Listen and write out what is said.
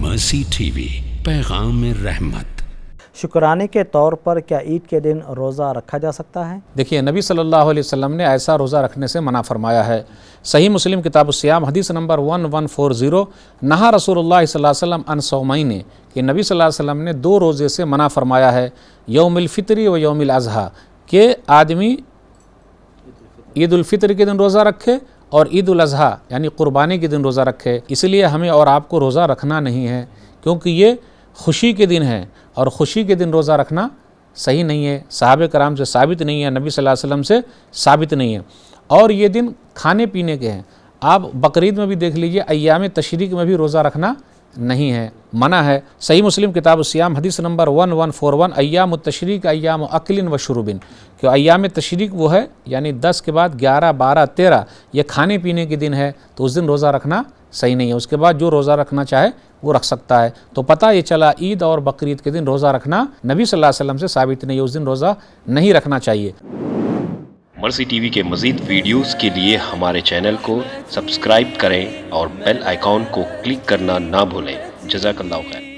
مرسی T V, پیغام رحمت۔ شکرانے کے طور پر کیا عید کے دن روزہ رکھا جا سکتا ہے؟ دیکھیے نبی صلی اللہ علیہ وسلم نے ایسا روزہ رکھنے سے منع فرمایا ہے۔ صحیح مسلم کتاب الصیام حدیث نمبر 1140، نہا رسول اللہ صلی اللہ علیہ وسلم عن صومین، کہ نبی صلی اللہ علیہ وسلم نے دو روزے سے منع فرمایا ہے، یوم الفطر و یوم الاضحیٰ، کہ آدمی عید الفطر کے دن روزہ رکھے اور عید الاضحیٰ یعنی قربانی کے دن روزہ رکھے۔ اس لیے ہمیں اور آپ کو روزہ رکھنا نہیں ہے، کیونکہ یہ خوشی کے دن ہے، اور خوشی کے دن روزہ رکھنا صحیح نہیں ہے، صحابہ کرام سے ثابت نہیں ہے، نبی صلی اللہ علیہ وسلم سے ثابت نہیں ہے، اور یہ دن کھانے پینے کے ہیں۔ آپ بقرعید میں بھی دیکھ لیجئے، ایام تشریق میں بھی روزہ رکھنا نہیں ہے، منع ہے۔ صحیح مسلم کتاب الصیام حدیث نمبر 1141، ایام التشریق ایام اکل و شرب، کہ ایام تشریق وہ ہے یعنی 10 کے بعد 11، 12، 13 یہ کھانے پینے کے دن ہے، تو اس دن روزہ رکھنا صحیح نہیں ہے۔ اس کے بعد جو روزہ رکھنا چاہے وہ رکھ سکتا ہے۔ تو پتہ یہ چلا عید اور بقرعید کے دن روزہ رکھنا نبی صلی اللہ علیہ وسلم سے ثابت نہیں ہے، اس دن روزہ نہیں رکھنا چاہیے۔ مرسی ٹی وی کے مزید ویڈیوز کے لیے ہمارے چینل کو سبسکرائب کریں اور بیل آئیکن کو کلک کرنا نہ بھولیں۔ جزاک اللہ خیر۔